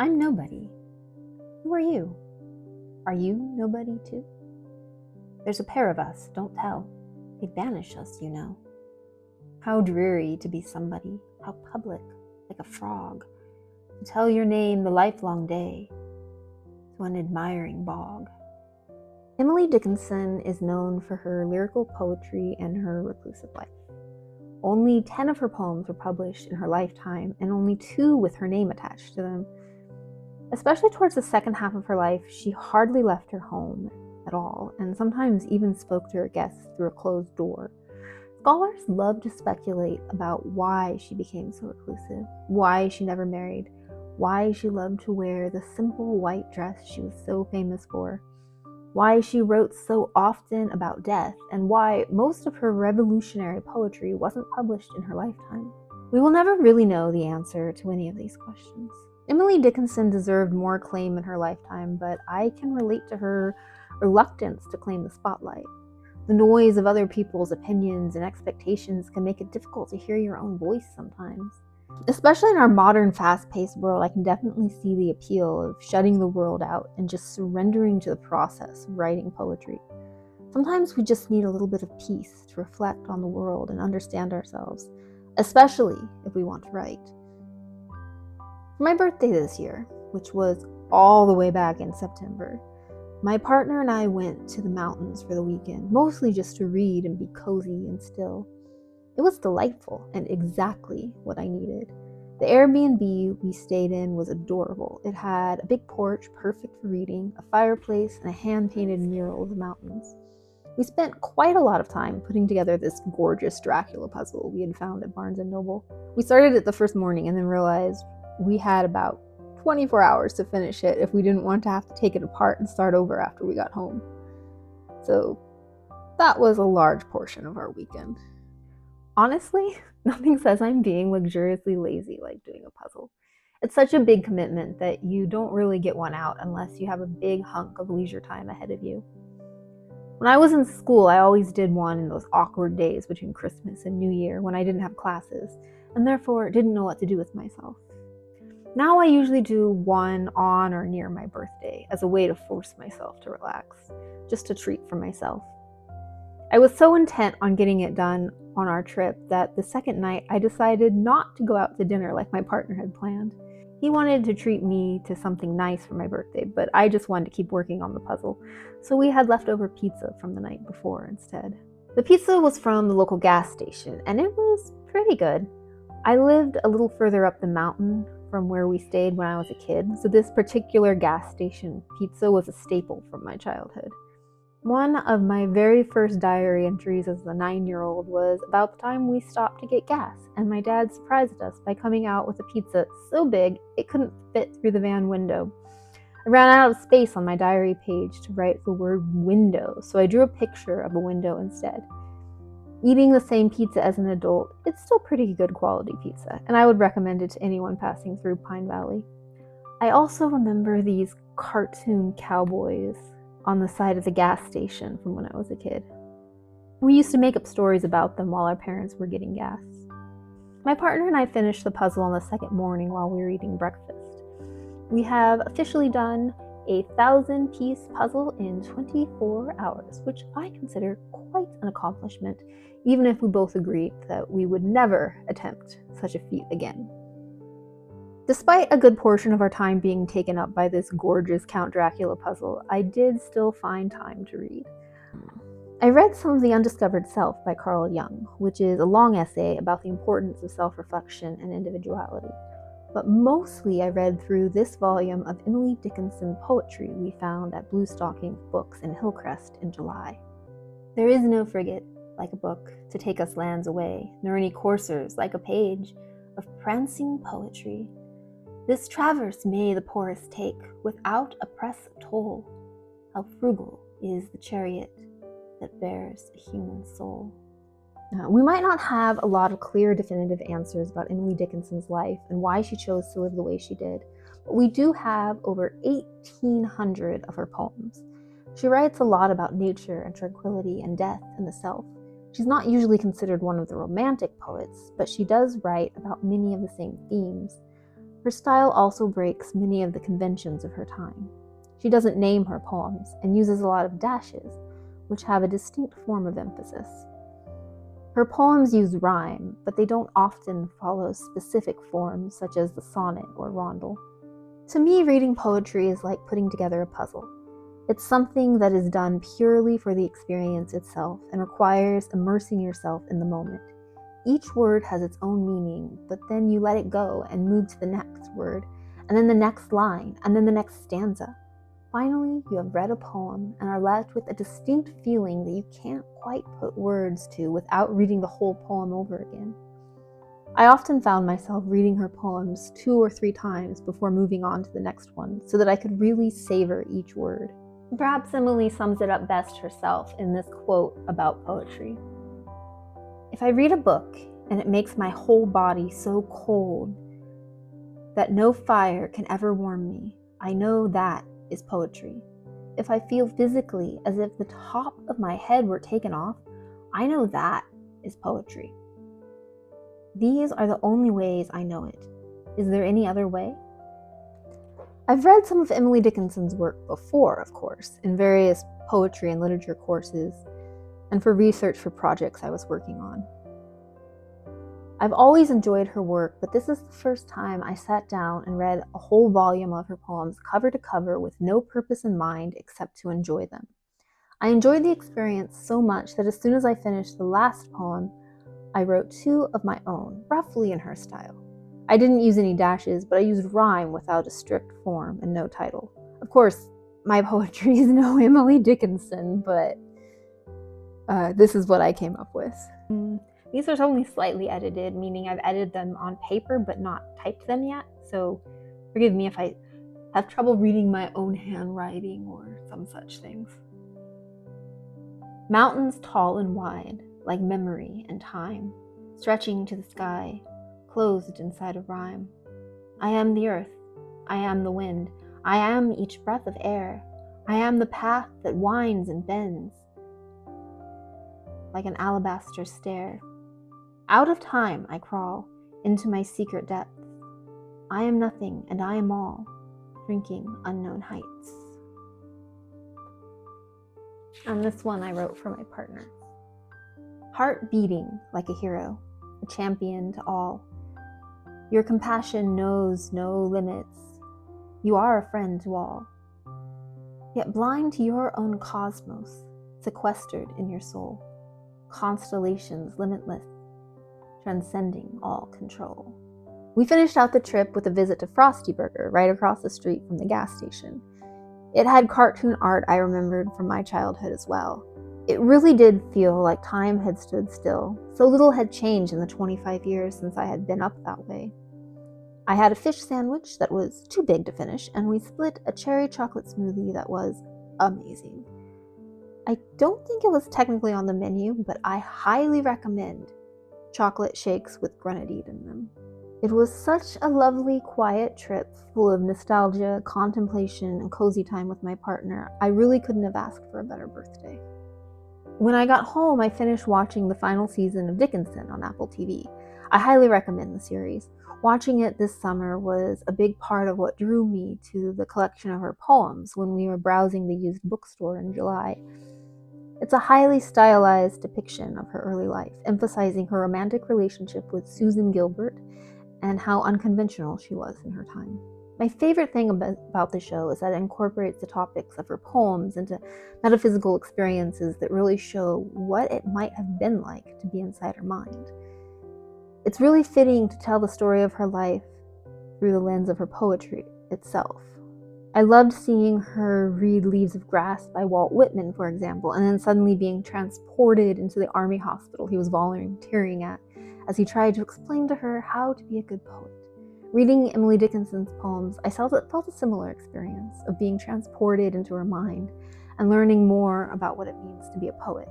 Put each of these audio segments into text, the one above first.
I'm nobody. Who are you? Are you nobody too? There's a pair of us, don't tell. They'd banish us, you know. How dreary to be somebody, how public, like a frog, to tell your name the lifelong day, to an admiring bog. Emily Dickinson is known for her lyrical poetry and her reclusive life. Only 10 of her poems were published in her lifetime, and only 2 with her name attached to them. Especially towards the second half of her life, she hardly left her home at all, and sometimes even spoke to her guests through a closed door. Scholars love to speculate about why she became so reclusive, why she never married, why she loved to wear the simple white dress she was so famous for, why she wrote so often about death, and why most of her revolutionary poetry wasn't published in her lifetime. We will never really know the answer to any of these questions. Emily Dickinson deserved more acclaim in her lifetime, but I can relate to her reluctance to claim the spotlight. The noise of other people's opinions and expectations can make it difficult to hear your own voice sometimes. Especially in our modern, fast-paced world, I can definitely see the appeal of shutting the world out and just surrendering to the process of writing poetry. Sometimes we just need a little bit of peace to reflect on the world and understand ourselves, especially if we want to write. For my birthday this year, which was all the way back in September, my partner and I went to the mountains for the weekend, mostly just to read and be cozy and still. It was delightful and exactly what I needed. The Airbnb we stayed in was adorable. It had a big porch, perfect for reading, a fireplace, and a hand-painted mural of the mountains. We spent quite a lot of time putting together this gorgeous Dracula puzzle we had found at Barnes & Noble. We started it the first morning and then realized we had about 24 hours to finish it if we didn't want to have to take it apart and start over after we got home. So that was a large portion of our weekend. Honestly, nothing says I'm being luxuriously lazy like doing a puzzle. It's such a big commitment that you don't really get one out unless you have a big hunk of leisure time ahead of you. When I was in school, I always did one in those awkward days between Christmas and New Year when I didn't have classes, and therefore didn't know what to do with myself. Now I usually do one on or near my birthday as a way to force myself to relax, just a treat for myself. I was so intent on getting it done on our trip that the second night I decided not to go out to dinner like my partner had planned. He wanted to treat me to something nice for my birthday, but I just wanted to keep working on the puzzle, so we had leftover pizza from the night before instead. The pizza was from the local gas station, and it was pretty good. I lived a little further up the mountain from where we stayed when I was a kid, so this particular gas station pizza was a staple from my childhood. One of my very first diary entries as a 9-year-old was about the time we stopped to get gas, and my dad surprised us by coming out with a pizza so big it couldn't fit through the van window. I ran out of space on my diary page to write the word window, so I drew a picture of a window instead. Eating the same pizza as an adult, it's still pretty good quality pizza, and I would recommend it to anyone passing through Pine Valley. I also remember these cartoon cowboys on the side of the gas station from when I was a kid. We used to make up stories about them while our parents were getting gas. My partner and I finished the puzzle on the second morning while we were eating breakfast. We have officially done a 1,000-piece puzzle in 24 hours, which I consider quite an accomplishment, even if we both agreed that we would never attempt such a feat again. Despite a good portion of our time being taken up by this gorgeous Count Dracula puzzle, I did still find time to read. I read some of The Undiscovered Self by Carl Jung, which is a long essay about the importance of self-reflection and individuality. But mostly I read through this volume of Emily Dickinson poetry we found at Bluestocking Books in Hillcrest in July. There is no frigate, like a book, to take us lands away, nor any coursers, like a page, of prancing poetry. This traverse may the poorest take, without a press toll. How frugal is the chariot that bears a human soul. We might not have a lot of clear, definitive answers about Emily Dickinson's life and why she chose to live the way she did, but we do have over 1,800 of her poems. She writes a lot about nature and tranquility and death and the self. She's not usually considered one of the romantic poets, but she does write about many of the same themes. Her style also breaks many of the conventions of her time. She doesn't name her poems and uses a lot of dashes, which have a distinct form of emphasis. Her poems use rhyme, but they don't often follow specific forms such as the sonnet or rondel. To me, reading poetry is like putting together a puzzle. It's something that is done purely for the experience itself and requires immersing yourself in the moment. Each word has its own meaning, but then you let it go and move to the next word, and then the next line, and then the next stanza. Finally, you have read a poem and are left with a distinct feeling that you can't quite put words to without reading the whole poem over again. I often found myself reading her poems 2 or 3 times before moving on to the next one, so that I could really savor each word. Perhaps Emily sums it up best herself in this quote about poetry. If I read a book and it makes my whole body so cold that no fire can ever warm me, I know that is poetry. If I feel physically as if the top of my head were taken off, I know that is poetry. These are the only ways I know it. Is there any other way? I've read some of Emily Dickinson's work before, of course, in various poetry and literature courses, and for research for projects I was working on. I've always enjoyed her work, but this is the first time I sat down and read a whole volume of her poems cover to cover with no purpose in mind except to enjoy them. I enjoyed the experience so much that as soon as I finished the last poem, I wrote 2 of my own, roughly in her style. I didn't use any dashes, but I used rhyme without a strict form and no title. Of course, my poetry is no Emily Dickinson, but this is what I came up with. These are only slightly edited, meaning I've edited them on paper but not typed them yet, so forgive me if I have trouble reading my own handwriting or some such things. Mountains tall and wide, like memory and time, stretching to the sky, closed inside of rhyme. I am the earth, I am the wind, I am each breath of air, I am the path that winds and bends, like an alabaster stair. Out of time I crawl, into my secret depths. I am nothing and I am all, drinking unknown heights. And this one I wrote for my partner. Heart beating like a hero, a champion to all. Your compassion knows no limits. You are a friend to all. Yet blind to your own cosmos, sequestered in your soul. Constellations limitless, transcending all control. We finished out the trip with a visit to Frosty Burger right across the street from the gas station. It had cartoon art I remembered from my childhood as well. It really did feel like time had stood still. So little had changed in the 25 years since I had been up that way. I had a fish sandwich that was too big to finish, and we split a cherry chocolate smoothie that was amazing. I don't think it was technically on the menu, but I highly recommend chocolate shakes with grenadine in them. It was such a lovely, quiet trip full of nostalgia, contemplation, and cozy time with my partner. I really couldn't have asked for a better birthday. When I got home, I finished watching the final season of Dickinson on Apple TV. I highly recommend the series. Watching it this summer was a big part of what drew me to the collection of her poems when we were browsing the used bookstore in July. It's a highly stylized depiction of her early life, emphasizing her romantic relationship with Susan Gilbert and how unconventional she was in her time. My favorite thing about the show is that it incorporates the topics of her poems into metaphysical experiences that really show what it might have been like to be inside her mind. It's really fitting to tell the story of her life through the lens of her poetry itself. I loved seeing her read Leaves of Grass by Walt Whitman, for example, and then suddenly being transported into the army hospital he was volunteering at as he tried to explain to her how to be a good poet. Reading Emily Dickinson's poems, I felt a similar experience of being transported into her mind and learning more about what it means to be a poet.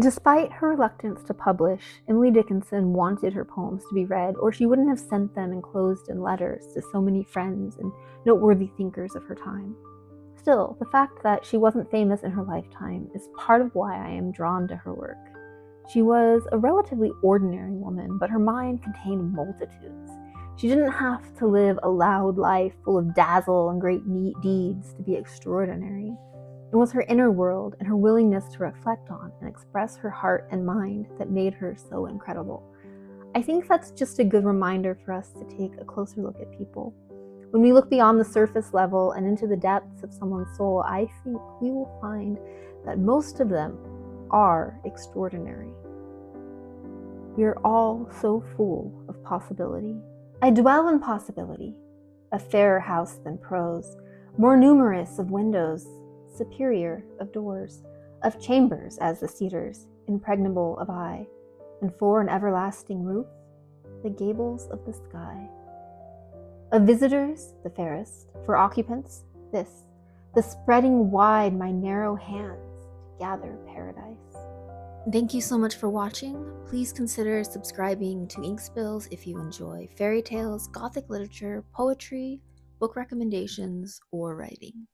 Despite her reluctance to publish, Emily Dickinson wanted her poems to be read, or she wouldn't have sent them enclosed in letters to so many friends and noteworthy thinkers of her time. Still, the fact that she wasn't famous in her lifetime is part of why I am drawn to her work. She was a relatively ordinary woman, but her mind contained multitudes. She didn't have to live a loud life full of dazzle and great neat deeds to be extraordinary. It was her inner world and her willingness to reflect on and express her heart and mind that made her so incredible. I think that's just a good reminder for us to take a closer look at people. When we look beyond the surface level and into the depths of someone's soul, I think we will find that most of them are extraordinary. We are all so full of possibility. I dwell in possibility, a fairer house than prose, more numerous of windows, superior of doors, of chambers as the cedars, impregnable of eye, and for an everlasting roof, the gables of the sky. Of visitors, the fairest, for occupants, this, the spreading wide my narrow hands to gather paradise. Thank you so much for watching. Please consider subscribing to Ink Spills if you enjoy fairy tales, gothic literature, poetry, book recommendations, or writing.